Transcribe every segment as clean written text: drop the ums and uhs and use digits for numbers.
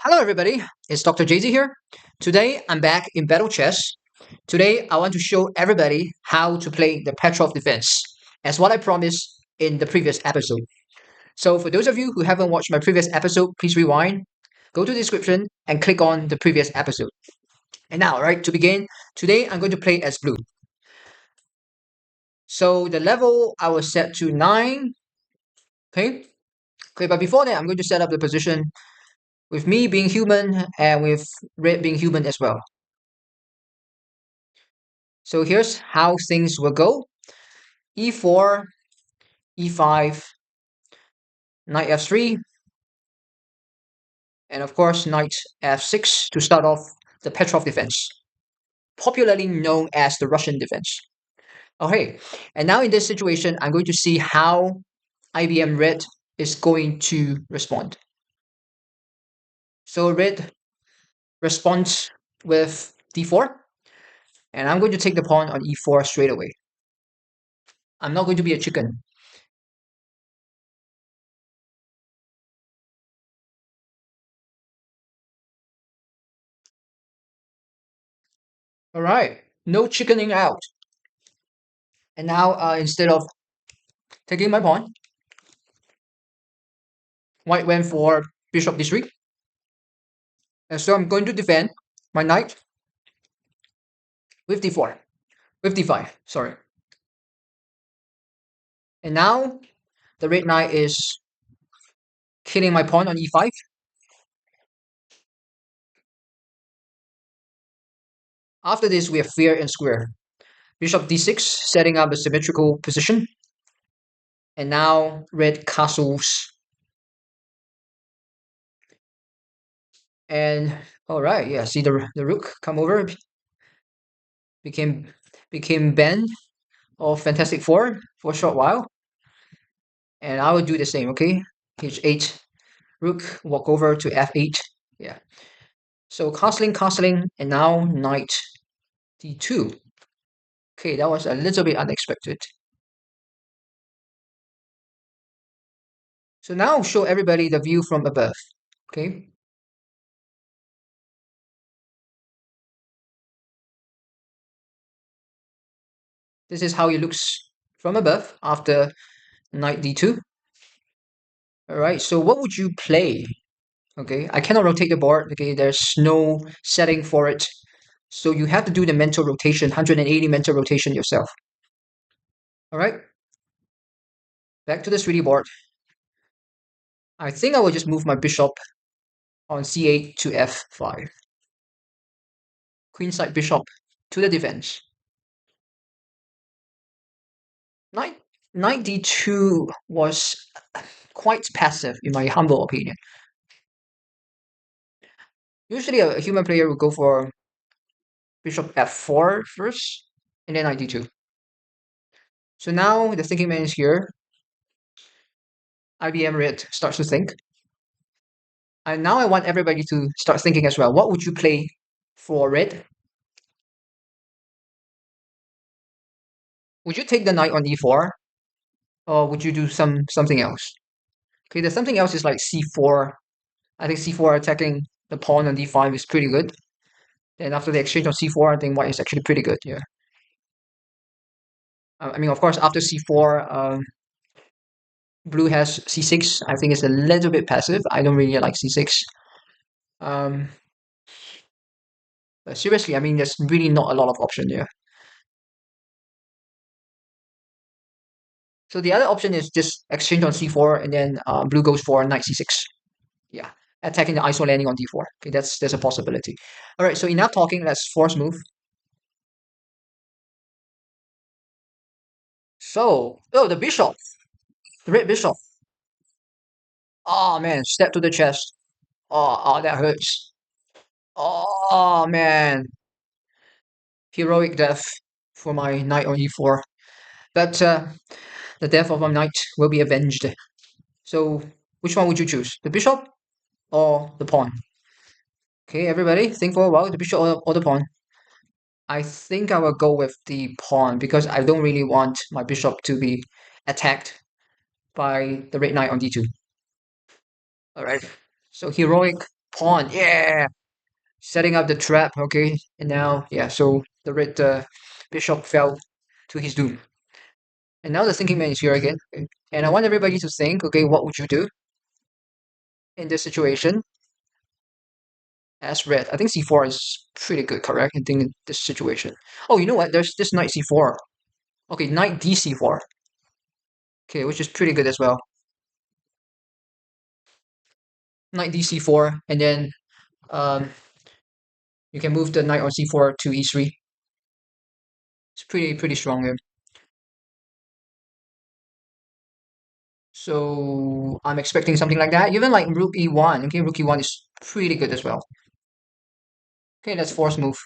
Hello everybody, it's Dr. JZ here. Today I'm back in Battle Chess. Today I want to show everybody how to play the Petrov defense, as what I promised in the previous episode. So for those of you who haven't watched my previous episode, please rewind, go to the description and click on the previous episode. And now, right, to begin, today I'm going to play as blue. So the level I will set to 9. Okay, but before that I'm going to set up the position with me being human and with red being human as well. So here's how things will go. E4, E5, knight F3, and of course knight F6 to start off the Petrov defense, popularly known as the Russian defense. Okay, and now in this situation, I'm going to see how IBM Red is going to respond. So Red responds with D4, and I'm going to take the pawn on E4 straight away. I'm not going to be a chicken. All right, no chickening out. And now instead of taking my pawn, white went for bishop d3. And so I'm going to defend my knight with d4, with d5, sorry. And now the red knight is killing my pawn on e5. After this, we have fair and square. Bishop d6, setting up a symmetrical position. And now red castles. And all right, yeah, see the rook come over, became Ben of Fantastic Four for a short while. And I will do the same, okay? H8, rook, walk over to f8. Yeah. So castling, and now knight d2. Okay, that was a little bit unexpected. So now I'll show everybody the view from above. Okay. This is how it looks from above after knight d2. All right, so what would you play? Okay, I cannot rotate the board. Okay, there's no setting for it. So you have to do the mental rotation, 180 mental rotation yourself. All right, back to the 3D board. I think I will just move my bishop on c8 to f5. Queenside bishop to the defense. Knight d2 was quite passive in my humble opinion. Usually a human player would go for bishop f4 first, and then knight d2. So now the thinking man is here. IBM Red starts to think. And now I want everybody to start thinking as well. What would you play for red? Would you take the knight on e4? Or would you do something else? Okay, there's something else is like c4. I think c4 attacking the pawn on d5 is pretty good. Then after the exchange on c4, I think white is actually pretty good. Yeah. I mean, of course, after c4, blue has c6. I think it's a little bit passive. I don't really like c6. But seriously, I mean, there's really not a lot of option there. So the other option is just exchange on c4, and then blue goes for knight c6. Yeah, attacking the ISO landing on d4. Okay, there's a possibility. All right, so enough talking. Let's force move. So, oh, the bishop, the red bishop. Oh man, step to the chest. Oh, that hurts. Oh man, heroic death for my knight on e4. But the death of my knight will be avenged. So, which one would you choose? The bishop or the pawn? Okay, everybody, think for a while. The bishop or the pawn? I think I will go with the pawn because I don't really want my bishop to be attacked by the red knight on d2. All right. So heroic Pawn. Yeah. Setting up the trap. Okay. And now, yeah. So the red bishop fell to his doom. And now the thinking man is here again. Okay. And I want everybody to think. Okay, what would you do in this situation as red? I think c4 is pretty good, correct? I think in this situation. Oh, you know what? There's this knight c4. Okay, knight dc4. Okay, which is pretty good as well. Knight dc4, and then um, you can move the knight on c4 to e3. It's pretty strong here. So I'm expecting something like that. Even like rook e1. Okay, rook e1 is pretty good as well. Okay, let's force move.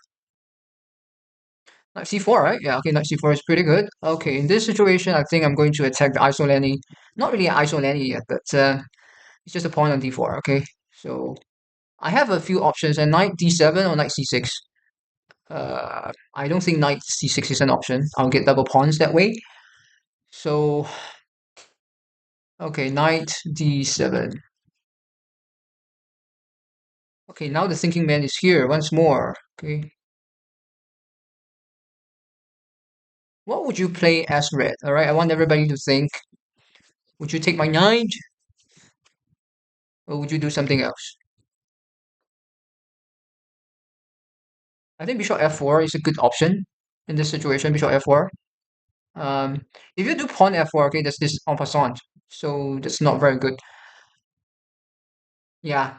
Knight c4, right? Yeah, okay, knight c4 is pretty good. Okay, in this situation, I think I'm going to attack the isolani. Not really isolani yet, but it's just a pawn on d4, okay? So I have a few options, and knight d7 or knight c6. I don't think knight c6 is an option. I'll get double pawns that way. So, okay, knight d7. Okay, now the thinking man is here once more. Okay, what would you play as red? All right, I want everybody to think. Would you take my knight, or would you do something else? I think bishop f4 is a good option in this situation. Bishop f4. Um, if you do pawn f4, okay, that's this en passant, so that's not very good. Yeah.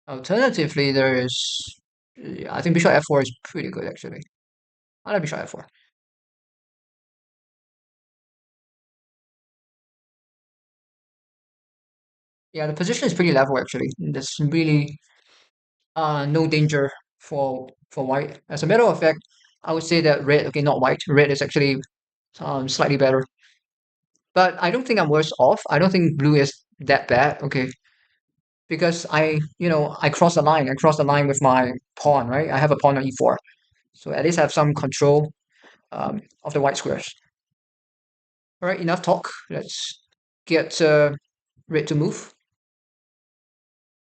Alternatively, there is. Yeah, I think bishop f4 is pretty good actually. I like bishop f4. Yeah, the position is pretty level actually. There's really no danger for white. As a matter of fact, I would say that red, okay, not white, red is actually slightly better. But I don't think I'm worse off. I don't think blue is that bad. Okay, because I cross the line. I cross the line with my pawn, right? I have a pawn on e4, so at least I have some control of the white squares. All right, enough talk. Let's get red to move.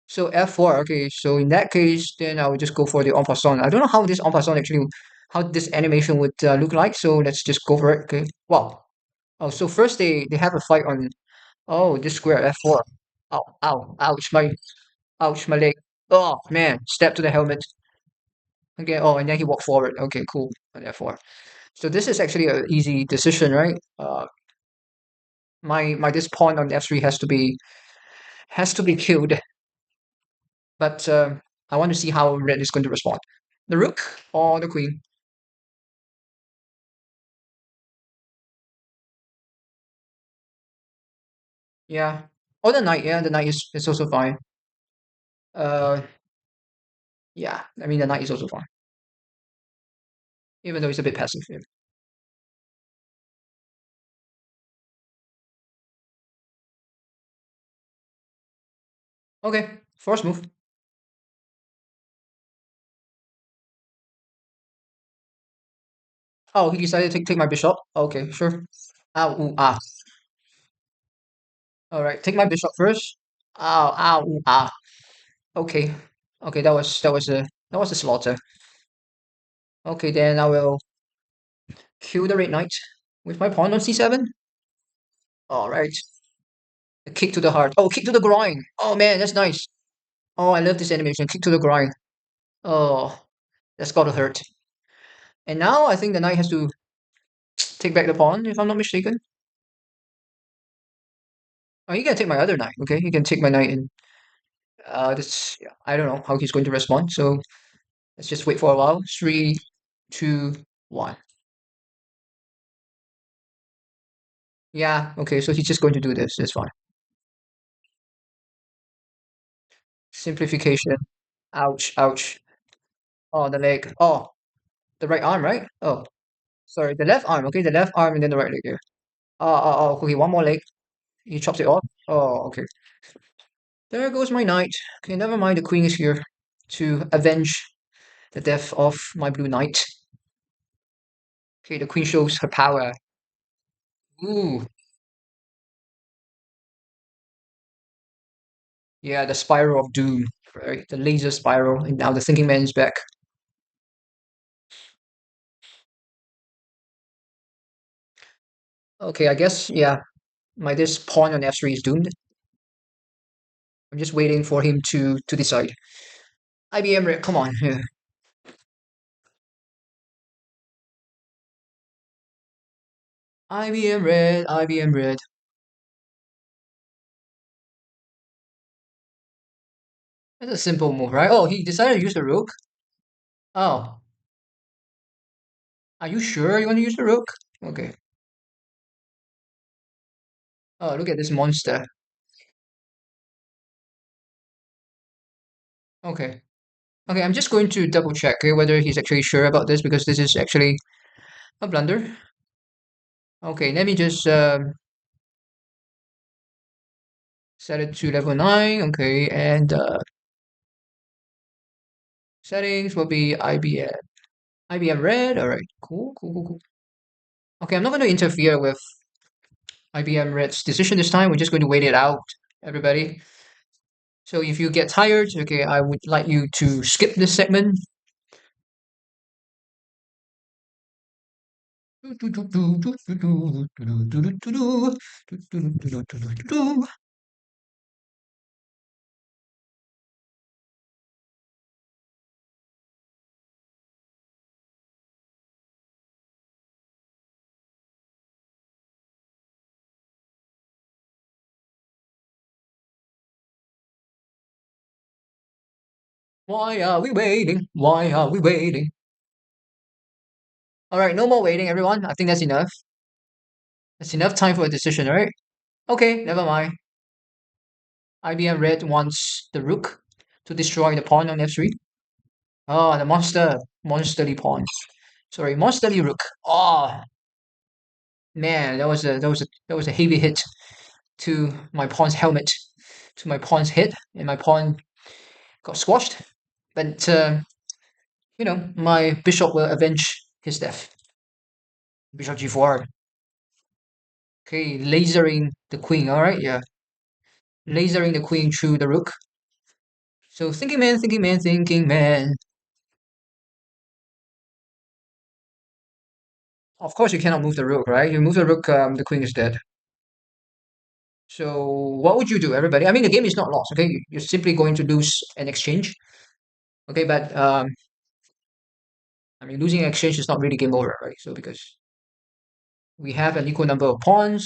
So f4. Okay, so in that case, then I would just go for the en passant. I don't know how this en passant actually, how this animation would look like. So let's just go for it. Okay. Wow. Oh, so first they have a fight on. Oh, this square f4. Ow, ow, ouch, my leg. Oh man, step to the helmet. Okay. Oh, and then he walked forward. Okay, cool. On f4. So this is actually an easy decision, right? My this pawn on f3 has to be killed. But I want to see how red is going to respond. The rook or the queen? Yeah. Or the knight. Yeah, the knight is also fine. Uh, yeah. I mean, the knight is also fine, even though it's a bit passive. Yeah. Okay. First move. Oh, he decided to take my bishop. Okay, sure. Ow, ooh, ah. All right, take my bishop first. Ow, ow, ooh, ah. Okay, okay. That was a slaughter. Okay, then I will kill the red knight with my pawn on c7. All right. A kick to the heart. Oh, kick to the groin. Oh man, that's nice. Oh, I love this animation. Kick to the groin. Oh, that's gotta hurt. And now I think the knight has to take back the pawn, if I'm not mistaken. Oh, he can take my other knight. Okay, he can take my knight, and this yeah, I don't know how he's going to respond. So let's just wait for a while. Three, two, one. Yeah. Okay. So he's just going to do this. That's fine. Simplification. Ouch. Ouch. Oh, the leg. Oh, the right arm, right? Oh, sorry. The left arm. Okay, the left arm and then the right leg here. Oh. Okay, one more leg. He chops it off. Oh, okay. There goes my knight. Okay, never mind. The queen is here to avenge the death of my blue knight. Okay, the queen shows her power. Ooh, Yeah, the spiral of doom, right? The laser spiral, and now the thinking man is back. Okay, I guess yeah. My this pawn on f3 is doomed. I'm just waiting for him to decide. IBM red, come on. Yeah. IBM red, IBM red. That's a simple move, right? Oh, he decided to use the rook. Oh, are you sure you want to use the rook? Okay. Oh, look at this monster. Okay. Okay, I'm just going to double check okay, whether he's actually sure about this because this is actually a blunder. Okay, let me just set it to level 9. Okay, and settings will be IBM. IBM red. All right, cool, cool, cool, cool. Okay, I'm not going to interfere with IBM red's decision this time. We're just going to wait it out, everybody. So if you get tired, okay, I would like you to skip this segment. Why are we waiting? Why are we waiting? All right, no more waiting, everyone. I think that's enough. That's enough time for a decision, all right? Okay, never mind. IBM Red wants the rook to destroy the pawn on f3. Oh, the monsterly pawn. Sorry, monsterly rook. Oh man, that was a heavy hit to my pawn's helmet, to my pawn's head, and my pawn got squashed. But my bishop will avenge his death. Bishop g4. Okay, lasering the queen. All right, yeah, lasering the queen through the rook. So thinking man, thinking man, thinking man. Of course, you cannot move the rook, right? You move the rook, the queen is dead. So what would you do, everybody? I mean, the game is not lost. Okay, you're simply going to lose an exchange. Okay, but I mean, losing an exchange is not really game over, right? So because we have an equal number of pawns,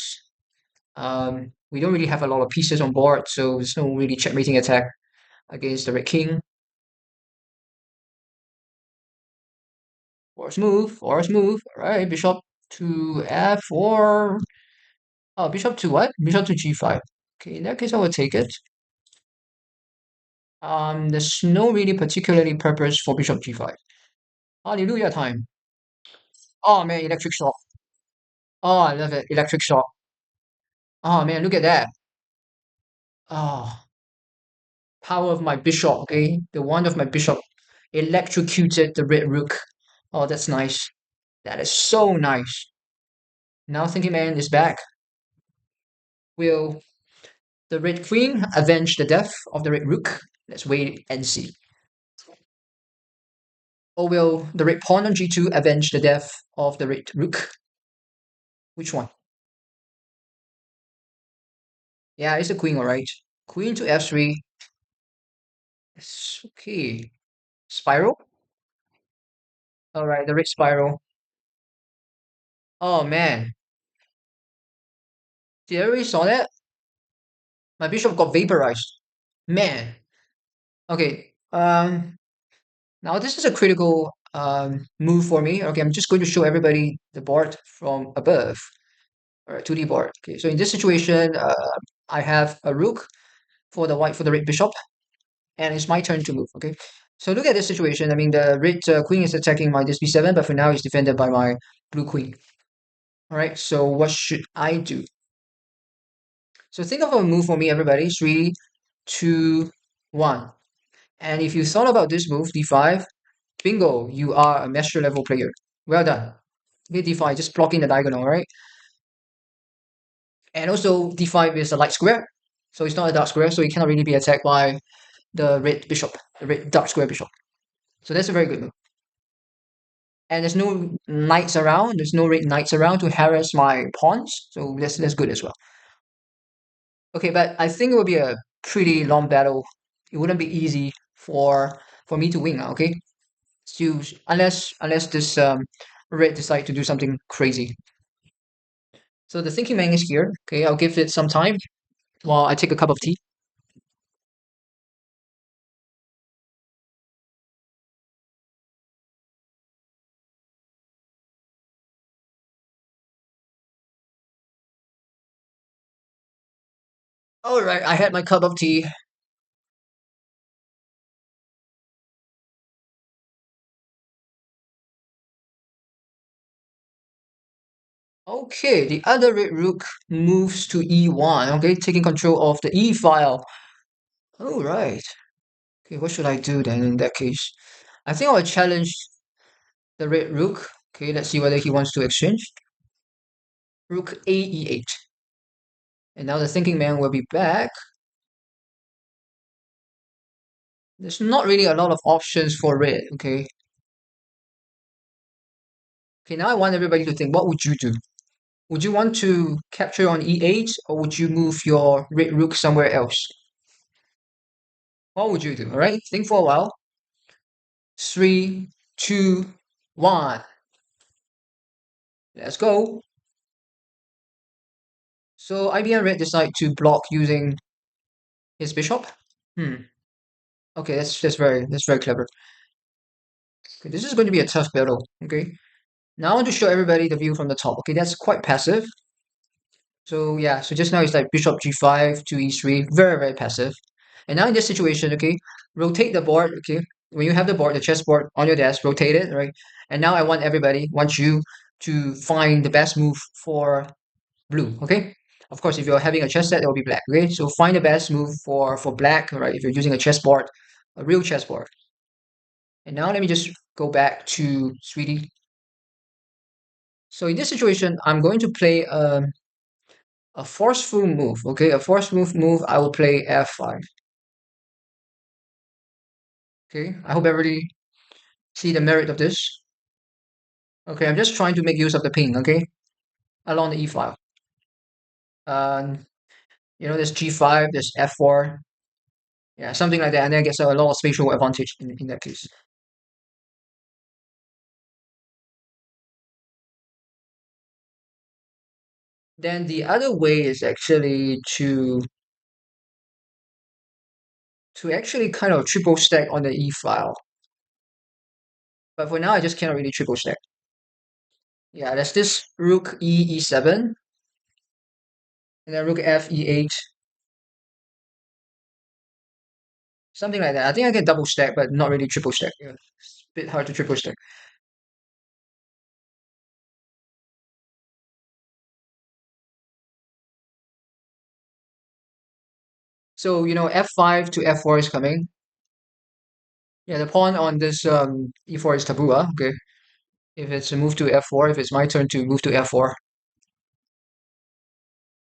we don't really have a lot of pieces on board, so there's no really checkmating attack against the red king. Force move, force move. All right, bishop to f4. Oh, bishop to what? Bishop to g5. Okay, in that case, I will take it. There's no really particularly purpose for bishop g5. Hallelujah time. Oh man, electric shock. Oh, I love it. Electric shock. Oh man, look at that. Oh, power of my bishop. Okay, the one of my bishop electrocuted the red rook. Oh, that's nice. That is so nice. Now thinking man is back. Will the red queen avenge the death of the red rook? Let's wait and see. Or will the red pawn on g2 avenge the death of the red rook? Which one? Yeah, it's the queen, alright. Queen to f3. It's okay. Spiral? Alright, the red spiral. Oh man. Did everybody saw that? My bishop got vaporized. Man. Okay. Now this is a critical move for me. Okay, I'm just going to show everybody the board from above. Alright, 2D board. Okay, so in this situation, I have a rook for the red bishop, and it's my turn to move. Okay, so look at this situation. I mean, the red queen is attacking my this b7, but for now it's defended by my blue queen. All right, so what should I do? So think of a move for me, everybody. Three, two, one. And if you thought about this move, d5, bingo, you are a master level player. Well done. Okay, d5, just blocking the diagonal, right? And also d5 is a light square. So it's not a dark square, so it cannot really be attacked by the red bishop, the red dark square bishop. So that's a very good move. And there's no knights around. There's no red knights around to harass my pawns. So that's good as well. Okay, but I think it will be a pretty long battle. It wouldn't be easy for me to win. Okay, so unless this red decide to do something crazy. So the thinking man is here. Okay, I'll give it some time while I take a cup of tea. All right, I had my cup of tea. Okay, the other red rook moves to e1. Okay, taking control of the e file. All right. Okay, what should I do then in that case? I think I'll challenge the red rook. Okay, let's see whether he wants to exchange. Rook a e8. And now the thinking man will be back. There's not really a lot of options for red. Okay. Okay, now I want everybody to think, what would you do? Would you want to capture on e8 or would you move your red rook somewhere else? What would you do? All right, think for a while. Three, two, one. Let's go. So IBM Red decide to block using his bishop. Hmm. Okay, that's very clever. Okay, this is going to be a tough battle. Okay. Now I want to show everybody the view from the top. Okay, that's quite passive. So yeah, so just now it's like bishop g5 to e3, very passive. And now in this situation, okay, rotate the board. Okay, when you have the board, the chessboard on your desk, rotate it, right? And now I want you to find the best move for blue. Okay, of course, if you're having a chess set, it will be black. Okay, so find the best move for black, right? If you're using a chessboard, a real chessboard. And now let me just go back to 3D. So in this situation, I'm going to play a forceful move. Okay, a forceful move. I will play f5. Okay, I hope everybody see the merit of this. Okay, I'm just trying to make use of the ping. Okay, along the e file. Um, there's g5, there's f4, yeah, something like that, and then I get a lot of spatial advantage in that case. Then the other way is actually to actually kind of triple stack on the e file. But for now, I just cannot really triple stack. Yeah, there's this rook e7, and then rook f e8, something like that. I think I can double stack, but not really triple stack. Yeah, it's a bit hard to triple stack. So f5 to f4 is coming. Yeah, the pawn on this e4 is taboo. Okay, if it's a move to f4, if it's my turn to move to f4,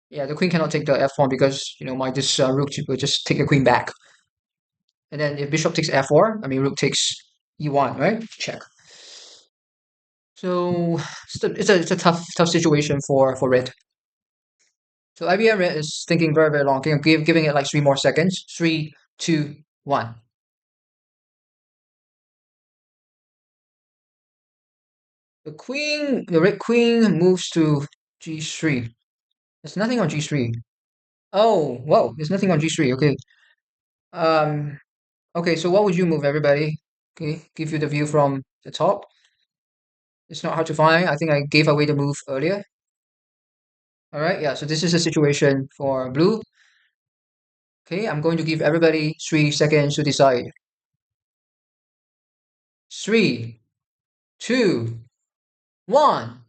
yeah, the queen cannot take the f1 because my this rook will just take the queen back. And then if bishop takes f4, I mean rook takes e1, right? Check. So it's a tough situation for red. So IBM red is thinking very long, giving it like 3 more seconds. Three, two, one. The red queen moves to g3. There's nothing on g3. Oh, whoa, there's nothing on g3. Okay. Um. Okay, so what would you move, everybody? Okay, give you the view from the top. It's not hard to find. I think I gave away the move earlier. All right, yeah, so this is the situation for blue. Okay, I'm going to give everybody 3 seconds to decide. Three, two, one.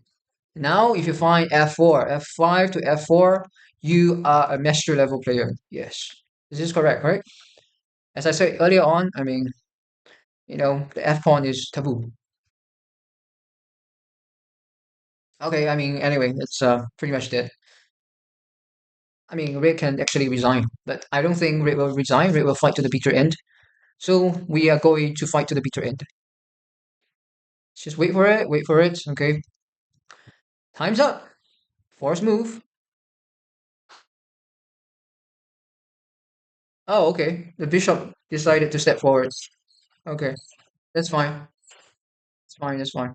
Now, if you find f4, f5 to f4, you are a master level player. Yes, this is correct, right? As I said earlier on, I mean, the f pawn is taboo. Okay, I mean, anyway, it's pretty much dead. I mean, red can actually resign, but I don't think red will resign. Red will fight to the bitter end. So we are going to fight to the bitter end. Just wait for it. Wait for it. Okay. Time's up. Force move. Oh, okay. The bishop decided to step forward. Okay, that's fine. It's fine. That's fine.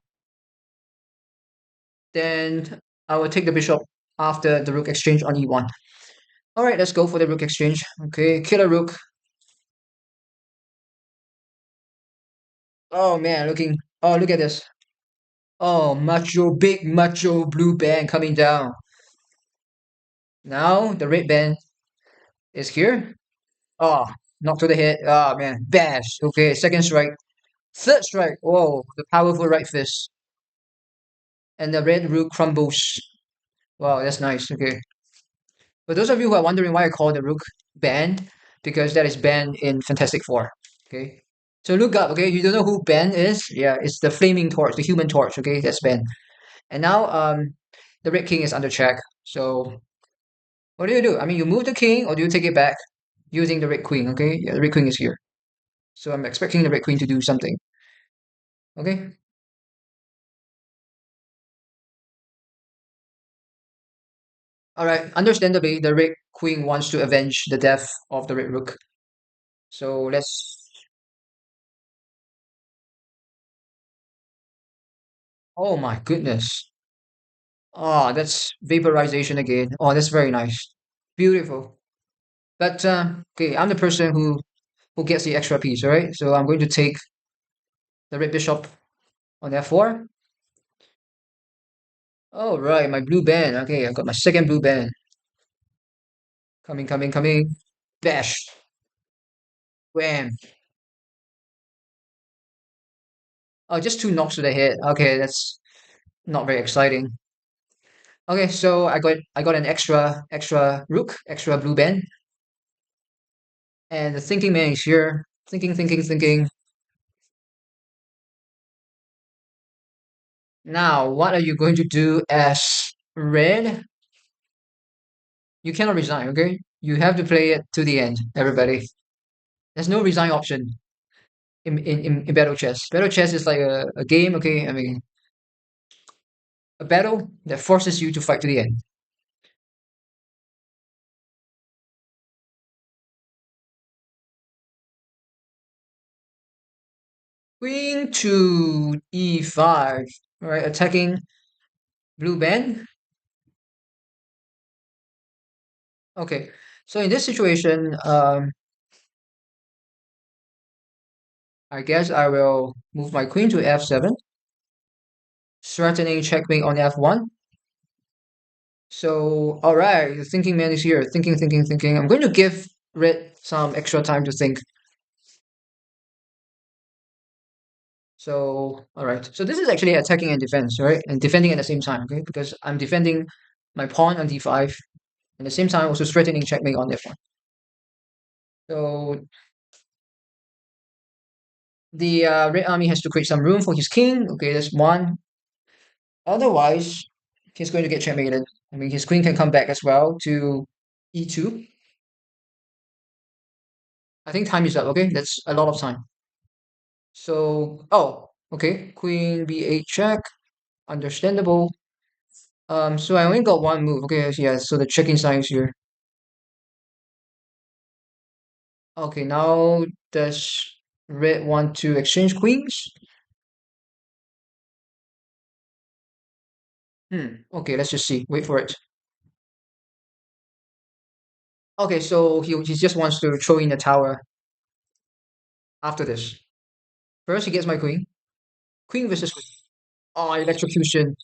Then I will take the bishop after the rook exchange on e1. All right, let's go for the rook exchange. Okay, killer rook. Oh man, looking. Oh, look at this. Oh, macho, big macho blue band coming down. Now the red band is here. Oh, knock to the head. Oh man, bash. Okay, second strike. Third strike. Whoa, the powerful right fist. And the red rook crumbles. Wow, that's nice. Okay. For those of you who are wondering why I call the rook banned, because that is banned in Fantastic Four. Okay. So look up, okay? You don't know who Ben is? Yeah, it's the flaming torch, the human torch, okay? That's Ben. And now the red king is under check. So what do you do? I mean, you move the king or do you take it back using the red queen, okay? Yeah, the red queen is here. So I'm expecting the red queen to do something. Okay? Alright, understandably, the red queen wants to avenge the death of the red rook. So let's. Oh my goodness. Oh, that's vaporization again. Oh, that's very nice. Beautiful. But okay, I'm the person who gets the extra piece, all right? So I'm going to take the red bishop on f4. All right, my blue band. Okay, I got my second blue band. Coming, coming, coming. Bash. Wham. Oh, just two knocks to the head. Okay, that's not very exciting. Okay, so I got an extra rook, extra blue band, and the thinking man is here. Thinking, thinking, thinking. Now, what are you going to do as red? You cannot resign, okay? You have to play it to the end, everybody. There's no resign option in battle chess. Battle chess is like a game, okay? I mean, a battle that forces you to fight to the end. Queen to e5. All right, attacking blue band. Okay, so in this situation, I guess I will move my queen to f7, threatening checkmate on f1. So, all right, the thinking man is here. Thinking, thinking, thinking. I'm going to give red some extra time to think. So, all right. So this is actually attacking and defense, right? And defending at the same time, okay? Because I'm defending my pawn on d5, and at the same time also threatening checkmate on f1. So the red army has to create some room for his king. Okay, that's one. Otherwise, he's going to get checkmated. I mean, his queen can come back as well to e2. I think time is up. Okay, that's a lot of time. So, oh, okay, queen b8 check. Understandable. So I only got one move. Okay, yeah. So the checking sign is here. Okay, now does red want to exchange queens? Okay, let's just see. Wait for it. Okay, so he just wants to throw in the tower after this. First, he gets my queen. Queen versus queen. Oh, electrocution.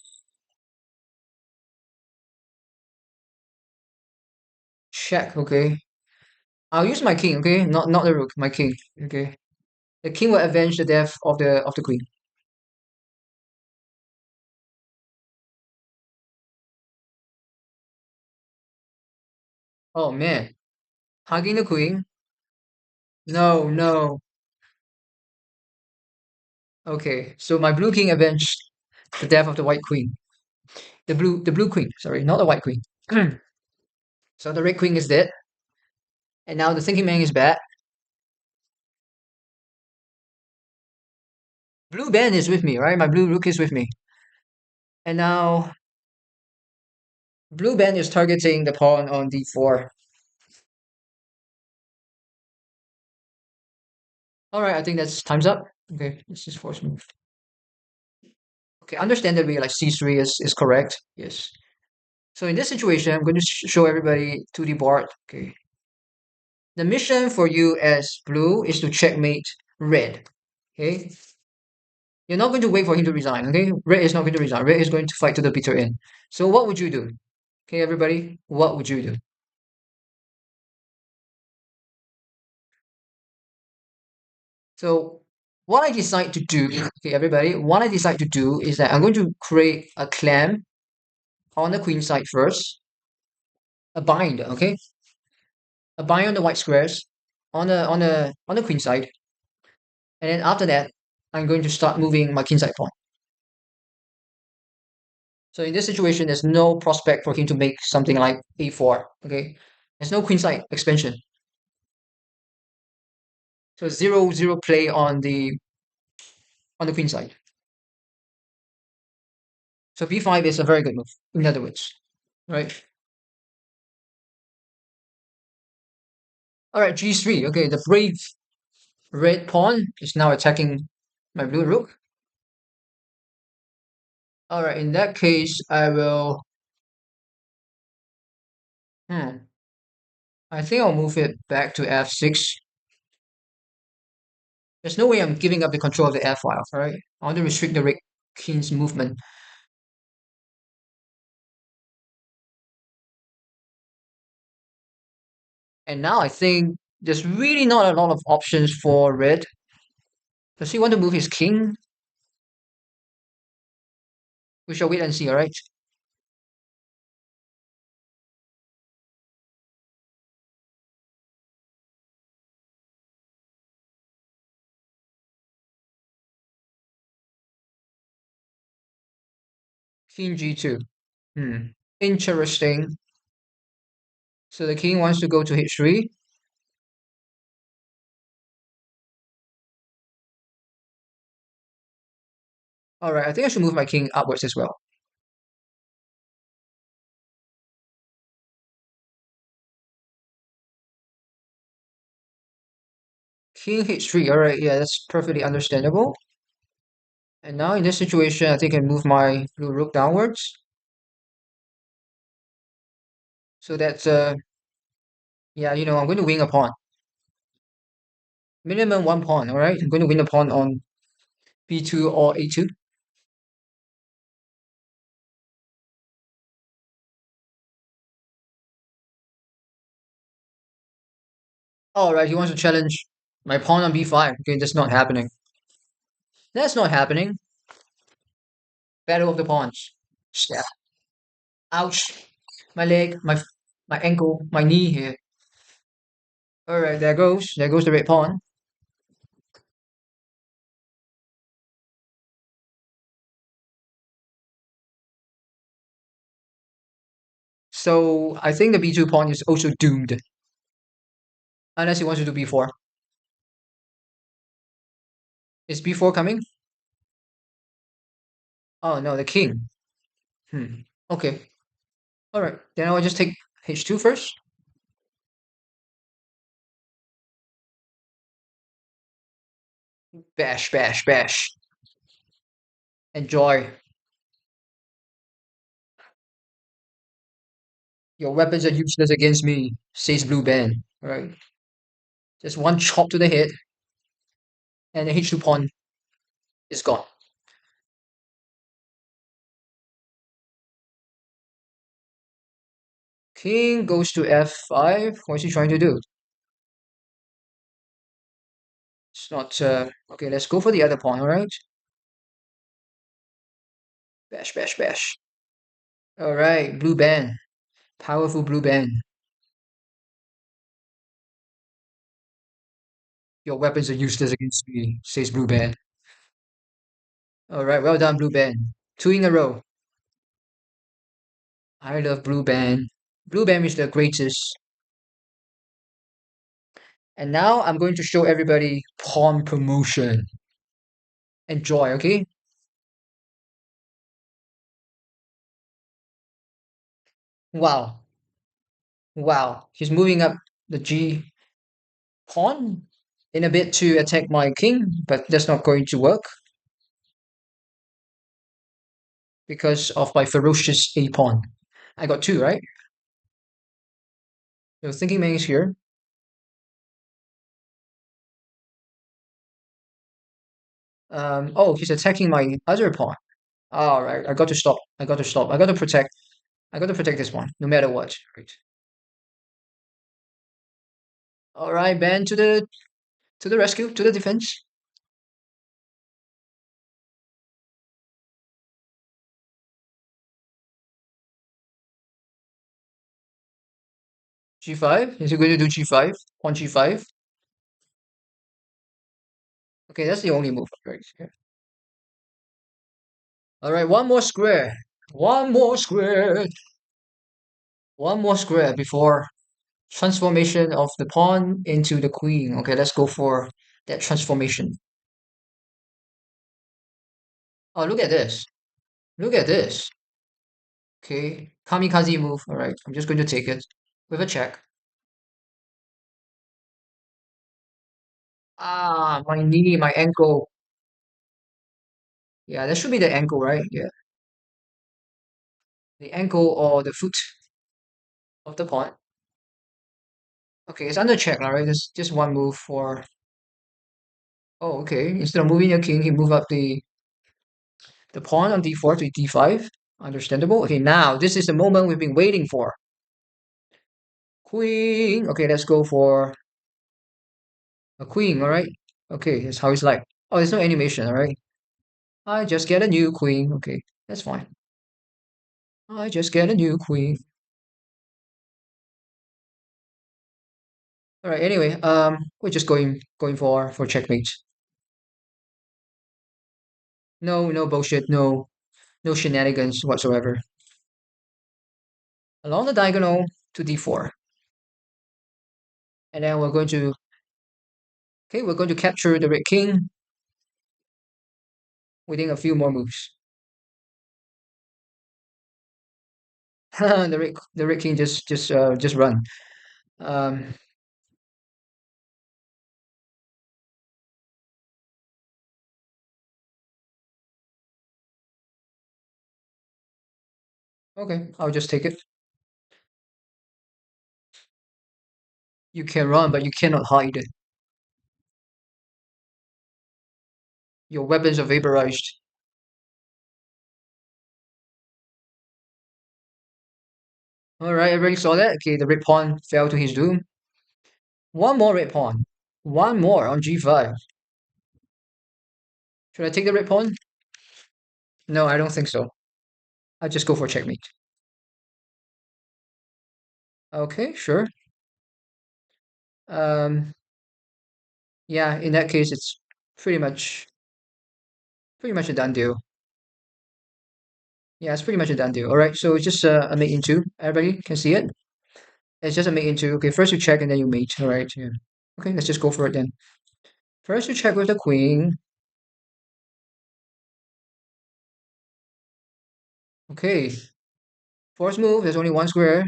Check, okay. I'll use my king, okay? Not the rook, my king. Okay. The king will avenge the death of the queen. Oh man. Hugging the queen. No, no. Okay. So my blue king avenged the death of the white queen. The blue queen, sorry, not the white queen. So the red queen is dead, and now the thinking man is back. Blue band is with me, right? My blue rook is with me, and now blue band is targeting the pawn on d4. All right, I think that's time's up. Okay, this is force move. Okay, understandably, like c3 is correct. Yes. So in this situation, I'm going to show everybody to the board. Okay. The mission for you as blue is to checkmate red. Okay. You're not going to wait for him to resign. Okay. Red is not going to resign. Red is going to fight to the bitter end. So what would you do? Okay, everybody, what would you do? So what I decide to do, okay, everybody, what I decide to do is that I'm going to create a clamp on the queen side first, a bind, okay, a bind on the white squares on the queen side, and then after that, I'm going to start moving my king side pawn. So in this situation, there's no prospect for him to make something like a4. Okay, there's no queen side expansion. So 0-0 play on the queen side. So b5 is a very good move. In other words, right? All right, g3. Okay, the brave red pawn is now attacking my blue rook. All right, in that case, I will. Hmm. I think I'll move it back to f6. There's no way I'm giving up the control of the f file. All right, I want to restrict the red king's movement. And now I think there's really not a lot of options for red. Does he want to move his king? We shall wait and see, alright? King g2. Hmm. Interesting. So the king wants to go to h3. Alright, I think I should move my king upwards as well. King h3, alright, yeah, that's perfectly understandable. And now in this situation, I think I can move my blue rook downwards. So that's, yeah, I'm going to win a pawn. Minimum one pawn, alright? I'm going to win a pawn on b2 or a2. Alright, he wants to challenge my pawn on b5. Okay, that's not happening. That's not happening. Battle of the pawns. Stab. Ouch. My leg, my ankle, my knee here. Alright, there goes. There goes the red pawn. So I think the b2 pawn is also doomed. Unless he wants to do b4. Is b4 coming? Oh no, the king. Hmm. Okay. Alright. Then I'll just take h2 first. Bash, bash, bash. Enjoy. Your weapons are useless against me, says Blue Ben. Alright. Just one chop to the head, and the h2 pawn is gone. King goes to f5. What's he trying to do? It's not okay, let's go for the other pawn, alright? Bash, bash, bash. Alright, blue band. Powerful blue band. Your weapons are useless against me, says blue band. Alright, well done, blue band. Two in a row. I love blue band. Blue band is the greatest. And now I'm going to show everybody pawn promotion. Enjoy, okay? Wow. Wow. He's moving up the G pawn in a bit to attack my king, but that's not going to work because of my ferocious A pawn. I got two, right? So thinking man is here. Oh, he's attacking my other pawn. All right, I got to stop. I got to stop. I got to protect. I got to protect this one, no matter what. Right. All right, Ben to the rescue, to the defense. G5. Is he going to do G5? On G5. Okay, that's the only move. Right. Yeah. All right, one more square. One more square. One more square before transformation of the pawn into the queen. Okay, let's go for that transformation. Oh, look at this. Look at this. Okay, kamikaze move. All right, I'm just going to take it with a check. Ah, my knee, my ankle. Yeah, that should be the ankle, right? Yeah, the ankle or the foot of the pawn. Okay, it's under check, all right? Just one move for. Oh, okay. Instead of moving your king, he move up the pawn on d4 to d5. Understandable. Okay, now this is the moment we've been waiting for. Queen. Okay, let's go for a queen, all right? Okay, that's how it's like. Oh, there's no animation, all right? I just get a new queen. Okay, that's fine. I just get a new queen. All right, anyway, we're just going for checkmate. No, no bullshit, no shenanigans whatsoever. Along the diagonal to d4. And then we're going to capture the red king within a few more moves. The red king just run. Um, okay, I'll just take it. You can run, but you cannot hide. Your weapons are vaporized. All right, everybody saw that. Okay, the red pawn fell to his doom. One more red pawn. One more on g5. Should I take the red pawn? No, I don't think so. I'll just go for checkmate. Okay, sure. Um, yeah, in that case, it's pretty much pretty much a done deal. Yeah, it's pretty much a done deal. All right, so it's just a mate in two. Everybody can see it. It's just a mate in two. Okay, first you check and then you mate. All right, yeah. Okay, let's just go for it then. First you check with the queen. Okay, first move. There's only one square,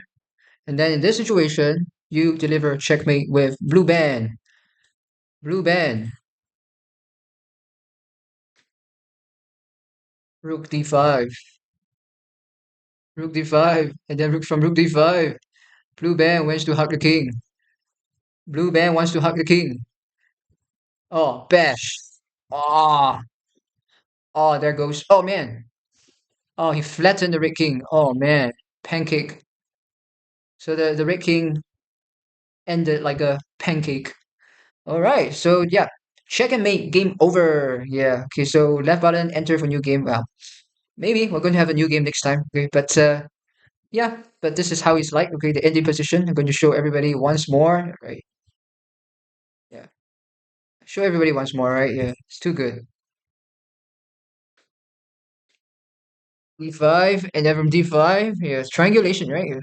and then in this situation, you deliver checkmate with blue band. Blue band. Rook d5. Rook d5, and then rook d5. Blue band wants to hug the king. Blue band wants to hug the king. Oh, bash. Oh, oh, there goes. Oh man. Oh, he flattened the red king. Oh man, pancake. So the red king ended like a pancake. All right. So yeah, check and mate. Game over. Yeah. Okay. So left button, enter for new game. Well, maybe we're going to have a new game next time. Okay. But yeah. But this is how it's like. Okay. The ending position. I'm going to show everybody once more. Right. Yeah. Show everybody once more. Right. Yeah. It's too good. D5 and then from D5. Yeah. Triangulation. Right. Yeah.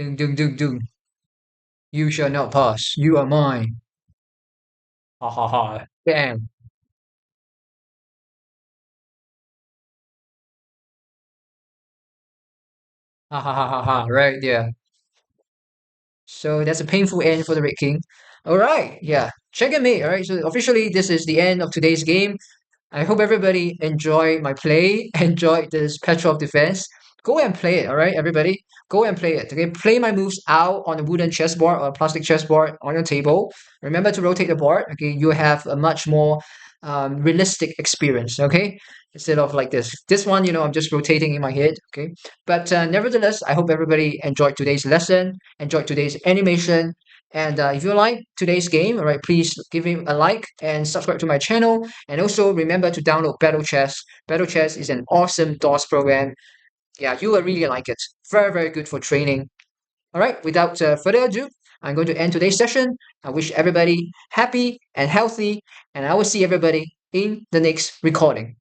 Dung, dung, dung, dung. You shall not pass. You are mine. Ha ha ha. Bam. Ha ha ha ha ha. Right, yeah. So that's a painful end for the Red King. All right, yeah. Checkmate. All right. So officially, this is the end of today's game. I hope everybody enjoyed my play, enjoyed this Petrov defense. Go and play it, all right, everybody? Go and play it. Okay, play my moves out on a wooden chessboard or a plastic chessboard on your table. Remember to rotate the board. Okay, you have a much more realistic experience. Okay, instead of like this. This one, I'm just rotating in my head. Okay, but nevertheless, I hope everybody enjoyed today's lesson, enjoyed today's animation. And if you like today's game, all right, please give him a like and subscribe to my channel. And also remember to download Battle Chess. Battle Chess is an awesome DOS program. Yeah, you will really like it. Very, very good for training. All right, without further ado, I'm going to end today's session. I wish everybody happy and healthy, and I will see everybody in the next recording.